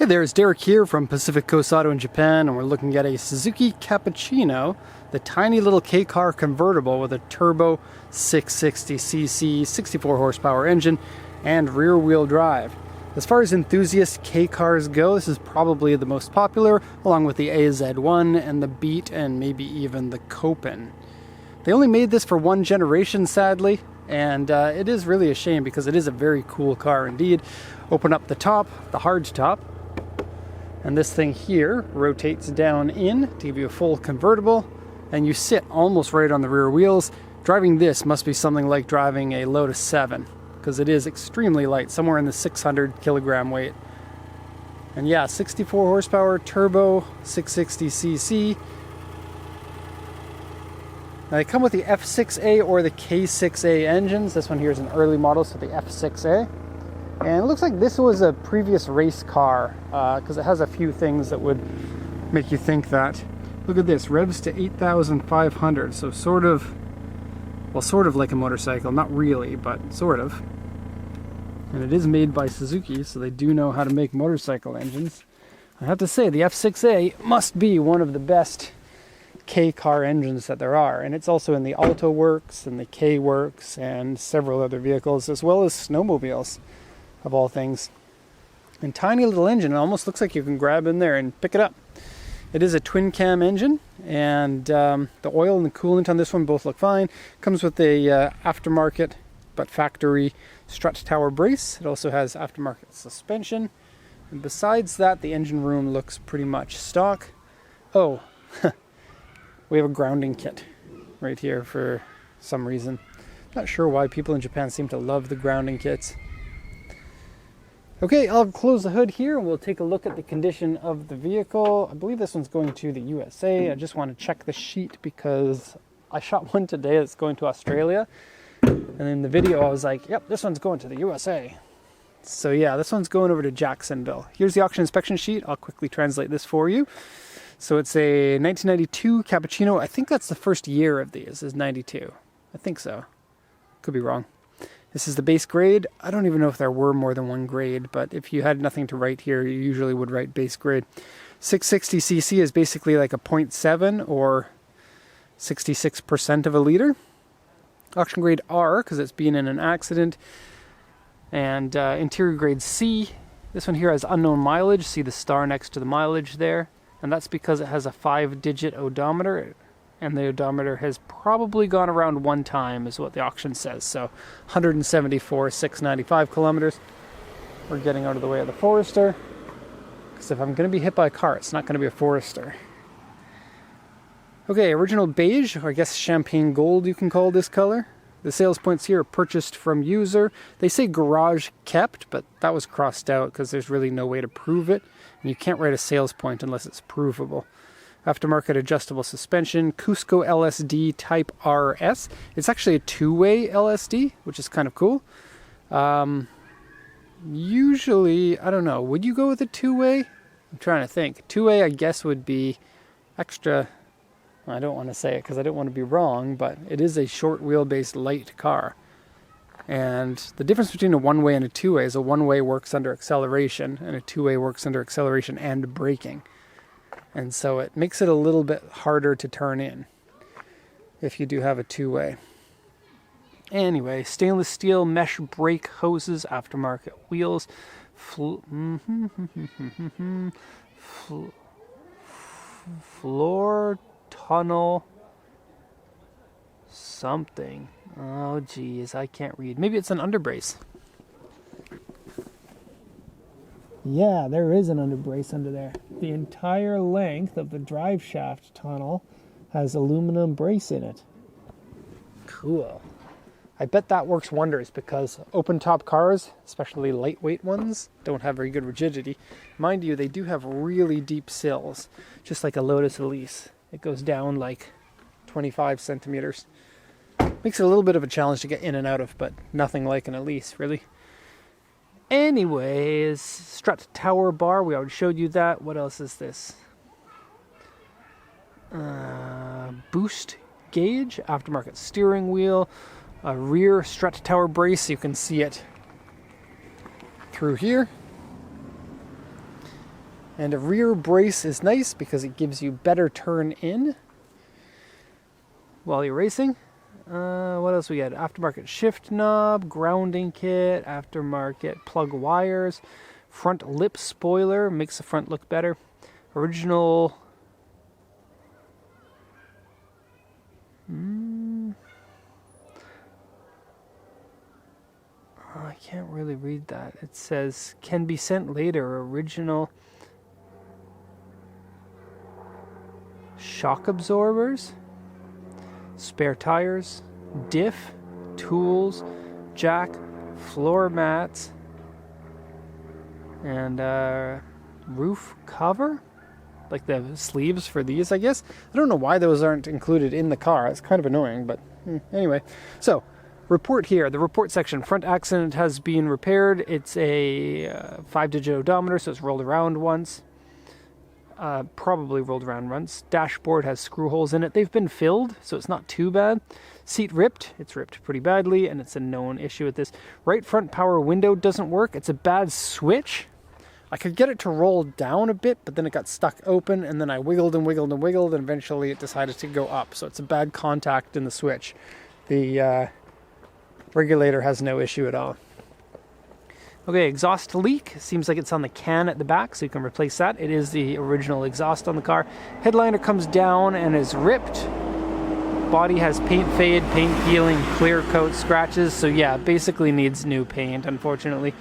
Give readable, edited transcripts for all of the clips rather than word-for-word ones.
Hey there, it's Derek here from Pacific Coast Auto in Japan, and we're looking at a Suzuki Cappuccino, the tiny little K-car convertible with a turbo 660cc 64 horsepower engine and rear wheel drive. As far as enthusiast K-cars go, this is probably the most popular, along with the AZ1 and the Beat and maybe even the Copen. They only made this for one generation, sadly, and it is really a shame because it is a very cool car indeed. Open up the top, the hard top, and this thing here rotates down in to give you a full convertible, and you sit almost right on the rear wheels. Driving this must be something like driving a Lotus 7, because it is extremely light, somewhere in the 600 kilogram weight. And yeah, 64 horsepower turbo 660cc. Now they come with the F6A or the K6A engines. This one here is an early model, so the F6A. And it looks like this was a previous race car, because it has a few things that would make you think that. Look at this, revs to 8,500, so sort of like a motorcycle. Not really, but sort of. And it is made by Suzuki, so they do know how to make motorcycle engines. I have to say, the F6A must be one of the best K-car engines that there are. And it's also in the Alto Works and the K Works and several other vehicles, as well as snowmobiles, of all things. And tiny little engine, it almost looks like you can grab in there and pick it up. It is a twin cam engine, and the oil and the coolant on this one both look fine. Comes with a aftermarket but factory strut tower brace. It also has aftermarket suspension, and besides that the engine room looks pretty much stock. Oh, we have a grounding kit right here for some reason. Not sure why people in Japan seem to love the grounding kits. Okay, I'll close the hood here and we'll take a look at the condition of the vehicle. I believe this one's going to the USA. I just want to check the sheet because I shot one today that's going to Australia. And in the video I was like, yep, this one's going to the USA. So yeah, this one's going over to Jacksonville. Here's the auction inspection sheet. I'll quickly translate this for you. So it's a 1992 Cappuccino. I think that's the first year of these, is 92. I think so. Could be wrong. This is the base grade. I don't even know if there were more than one grade, but if you had nothing to write here, you usually would write base grade. 660cc is basically like a 0.7 or 66% of a liter. Auction grade R, because it's been in an accident. And interior grade C. This one here has unknown mileage. See the star next to the mileage there. And that's because it has a 5-digit odometer. And the odometer has probably gone around one time, is what the auction says. So 174,695 kilometers. We're getting out of the way of the Forester, because if I'm going to be hit by a car, it's not going to be a Forester. Okay, original beige, or I guess champagne gold you can call this color. The sales points here are purchased from user. They say garage kept, but that was crossed out because there's really no way to prove it. And you can't write a sales point unless it's provable. Aftermarket adjustable suspension, Cusco LSD Type RS. It's actually a two-way LSD, which is kind of cool. Usually, I don't know, would you go with a two-way? I'm trying to think. Two-way, I guess, would be extra. I don't want to say it because I don't want to be wrong, but it is a short wheelbase light car. And the difference between a one-way and a two-way is a one-way works under acceleration, and a two-way works under acceleration and braking. And so it makes it a little bit harder to turn in if you do have a two-way. Anyway, stainless steel mesh brake hoses, aftermarket wheels, floor tunnel something. Oh geez, I can't read. Maybe it's an underbrace. Yeah, there is an underbrace under there. The entire length of the drive shaft tunnel has aluminum brace in it. Cool. I bet that works wonders because open top cars, especially lightweight ones, don't have very good rigidity. Mind you, they do have really deep sills, just like a Lotus Elise. It goes down like 25 centimeters. Makes it a little bit of a challenge to get in and out of, but nothing like an Elise, really. Anyways, strut tower bar, we already showed you that. What else is this? Boost gauge, aftermarket steering wheel, a rear strut tower brace, you can see it through here. And a rear brace is nice because it gives you better turn in while you're racing. What else we got? Aftermarket shift knob, grounding kit, aftermarket plug wires, front lip spoiler, makes the front look better. Original... I can't really read that. It says, can be sent later, original shock absorbers, spare tires, diff, tools, jack, floor mats, and roof cover, like the sleeves for these, I guess. I don't know why those aren't included in the car. It's kind of annoying, but anyway. So, report here, the report section. Front accident has been repaired. It's a 5-digit odometer, so it's rolled around once. Probably rolled around once. Dashboard has screw holes in it. They've been filled, so it's not too bad. Seat ripped. It's ripped pretty badly, and it's a known issue with this. Right front power window doesn't work. It's a bad switch. I could get it to roll down a bit, but then it got stuck open, and then I wiggled and wiggled and wiggled, and eventually it decided to go up. So it's a bad contact in the switch. The regulator has no issue at all. Okay, exhaust leak. Seems like it's on the can at the back, so you can replace that. It is the original exhaust on the car. Headliner comes down and is ripped. Body has paint fade, paint peeling, clear coat, scratches. So yeah, basically needs new paint, unfortunately.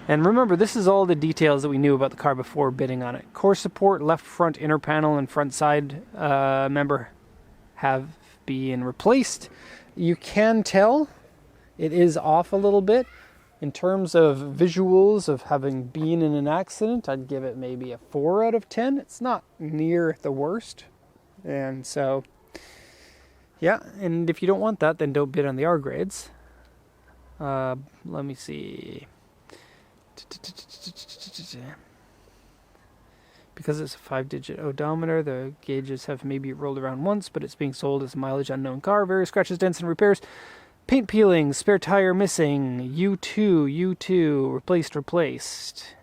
And remember, this is all the details that we knew about the car before bidding on it. Core support, left front inner panel and front side member have been replaced. You can tell it is off a little bit. In terms of visuals of having been in an accident, I'd give it maybe a 4 out of 10. It's not near the worst. And so, yeah, and if you don't want that, then don't bid on the R grades. Let me see. Because it's a 5-digit odometer, the gauges have maybe rolled around once, but it's being sold as a mileage unknown car. Various scratches, dents, and repairs. Paint peeling, spare tire missing, U2, replaced,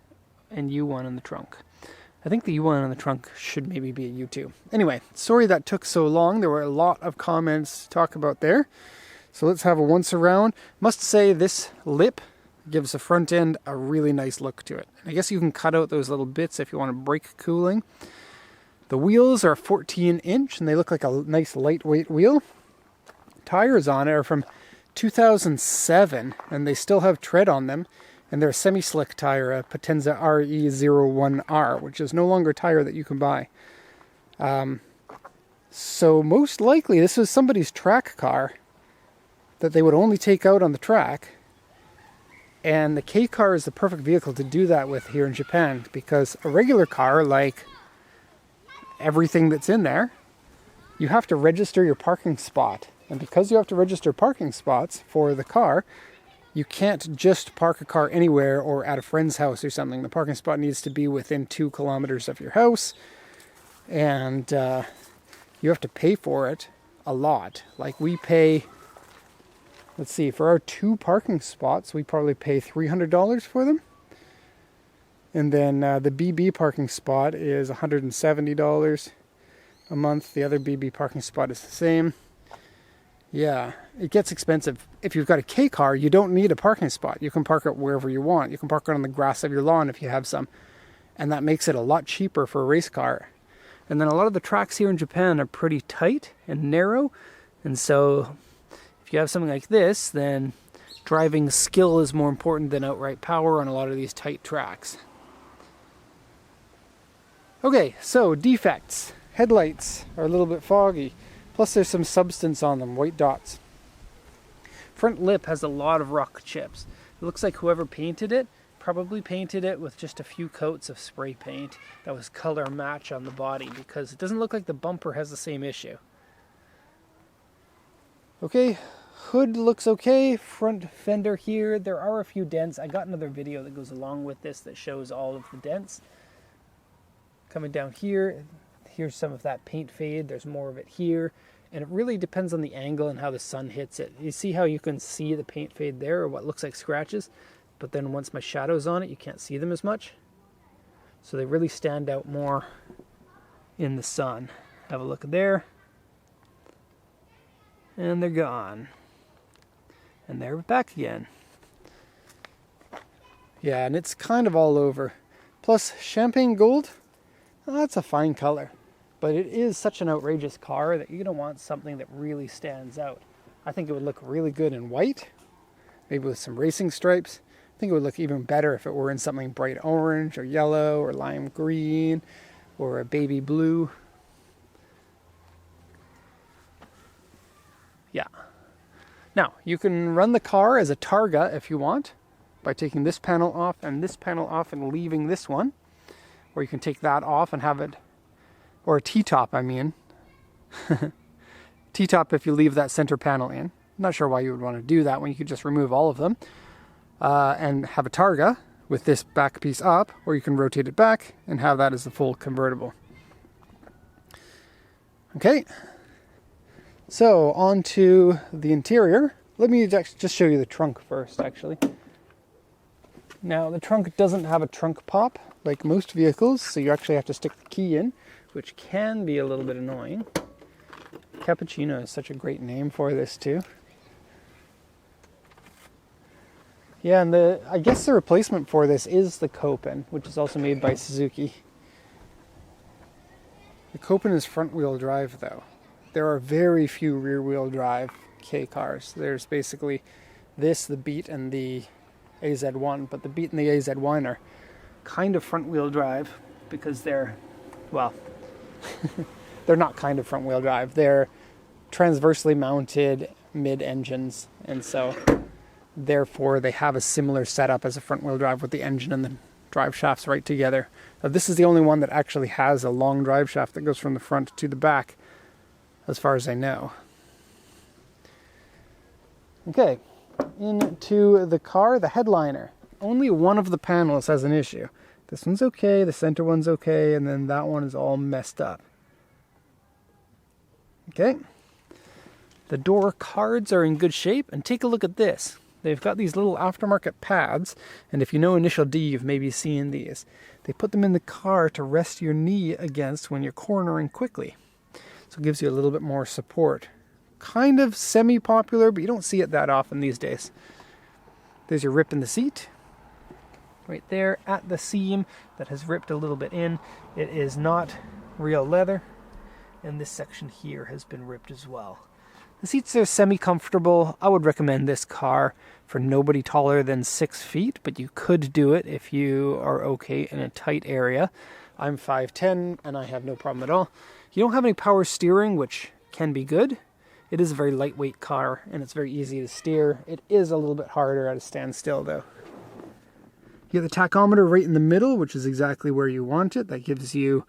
and U1 in the trunk. I think the U1 in the trunk should maybe be a U2. Anyway, sorry that took so long. There were a lot of comments to talk about there. So let's have a once around. Must say this lip gives the front end a really nice look to it. I guess you can cut out those little bits if you want to brake cooling. The wheels are 14-inch and they look like a nice lightweight wheel. Tires on it are from 2007 and they still have tread on them, and they're a semi-slick tire, a Potenza RE01R, which is no longer a tire that you can buy. So most likely this was somebody's track car that they would only take out on the track, and the K car is the perfect vehicle to do that with here in Japan, because a regular car, like everything that's in there, you have to register your parking spot. And because you have to register parking spots for the car, you can't just park a car anywhere or at a friend's house or something. The parking spot needs to be within 2 kilometers of your house. And you have to pay for it a lot. Like we pay, let's see, for our 2 parking spots, we probably pay $300 for them. And then the BB parking spot is $170 a month. The other BB parking spot is the same. Yeah, it gets expensive. If you've got a K car, you don't need a parking spot. You can park it wherever you want. You can park it on the grass of your lawn if you have some. And that makes it a lot cheaper for a race car. And then a lot of the tracks here in Japan are pretty tight and narrow. And so if you have something like this, then driving skill is more important than outright power on a lot of these tight tracks. Okay, so defects. Headlights are a little bit foggy. Plus there's some substance on them, white dots. Front lip has a lot of rock chips. It looks like whoever painted it probably painted it with just a few coats of spray paint that was color match on the body, because it doesn't look like the bumper has the same issue. Okay, hood looks okay. Front fender here, there are a few dents. I got another video that goes along with this that shows all of the dents. Coming down here, here's some of that paint fade. There's more of it here. And it really depends on the angle and how the sun hits it. You see how you can see the paint fade there, or what looks like scratches? But then once my shadow's on it, you can't see them as much. so they really stand out more in the sun. Have a look there. And they're gone. And they're back again. Yeah, and it's kind of all over. Plus, champagne gold, well, that's a fine color. But it is such an outrageous car that you're going to want something that really stands out. I think it would look really good in white, maybe with some racing stripes. I think it would look even better if it were in something bright orange or yellow or lime green or a baby blue. Yeah. Now, you can run the car as a Targa if you want, by taking this panel off and leaving this one. Or you can take that off and have it, or a T-top, I mean. T-top if you leave that center panel in. I'm not sure why you would want to do that when you could just remove all of them. And have a Targa with this back piece up, or you can rotate it back and have that as the full convertible. Okay. So, on to the interior. Let me just show you the trunk first, actually. Now, the trunk doesn't have a trunk pop, like most vehicles, so you actually have to stick the key in, which can be a little bit annoying. Cappuccino is such a great name for this, too. Yeah, and I guess the replacement for this is the Copen, which is also made by Suzuki. The Copen is front-wheel drive, though. There are very few rear-wheel drive K cars. There's basically this, the Beat, and the AZ1. But the Beat and the AZ1 are kind of front-wheel drive because they're, well, they're not kind of front-wheel drive. They're transversely mounted mid-engines, and so therefore they have a similar setup as a front-wheel drive with the engine and the drive shafts right together. Now, this is the only one that actually has a long drive shaft that goes from the front to the back, as far as I know. Okay, into the car, the headliner. Only one of the panels has an issue. This one's okay, the center one's okay, and then that one is all messed up. Okay. The door cards are in good shape, and take a look at this. They've got these little aftermarket pads, and if you know Initial D, you've maybe seen these. They put them in the car to rest your knee against when you're cornering quickly. So it gives you a little bit more support. Kind of semi-popular, but you don't see it that often these days. There's your rip in the seat. Right there at the seam that has ripped a little bit in. It is not real leather. And this section here has been ripped as well. The seats are semi-comfortable. I would recommend this car for nobody taller than 6 feet, but you could do it if you are okay in a tight area. I'm 5'10", and I have no problem at all. You don't have any power steering, which can be good. It is a very lightweight car, and it's very easy to steer. It is a little bit harder at a standstill, though. You get the tachometer right in the middle, which is exactly where you want it. That gives you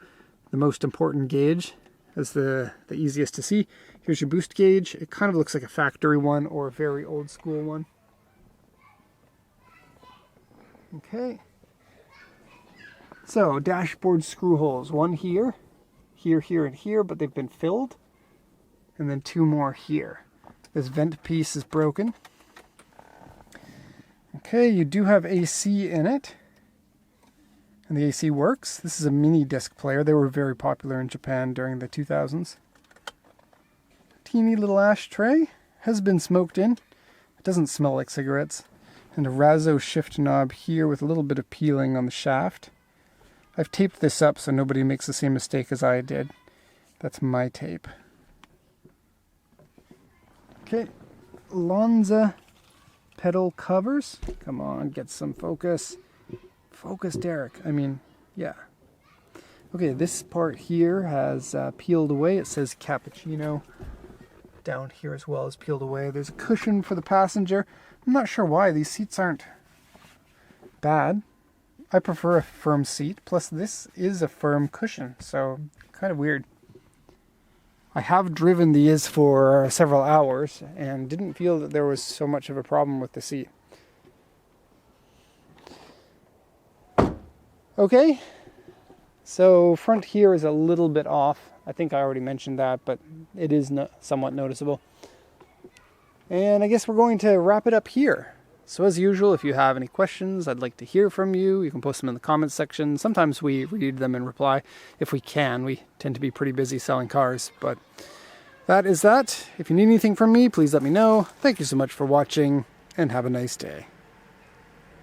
the most important gauge as the easiest to see. Here's your boost gauge. It kind of looks like a factory one or a very old school one. Okay. So, dashboard screw holes. One here, here, and here, but they've been filled. And then 2 more here. This vent piece is broken. Okay, you do have AC in it. And the AC works. This is a mini disc player. They were very popular in Japan during the 2000s. Teeny little ashtray. Has been smoked in. It doesn't smell like cigarettes. And a Razzo shift knob here with a little bit of peeling on the shaft. I've taped this up so nobody makes the same mistake as I did. That's my tape. Okay, Lonza pedal covers. Come on, get some focus. Focus, Derek. I mean, yeah. Okay, this part here has peeled away. It says Cappuccino. Down here as well is peeled away. There's a cushion for the passenger. I'm not sure why. These seats aren't bad. I prefer a firm seat. Plus, this is a firm cushion, so kind of weird. I have driven these for several hours and didn't feel that there was so much of a problem with the seat. Okay, so front here is a little bit off. I think I already mentioned that, but it is somewhat noticeable. And I guess we're going to wrap it up here. So as usual, if you have any questions, I'd like to hear from you. You can post them in the comments section. Sometimes we read them and reply if we can. We tend to be pretty busy selling cars, but that is that. If you need anything from me, please let me know. Thank you so much for watching, and have a nice day.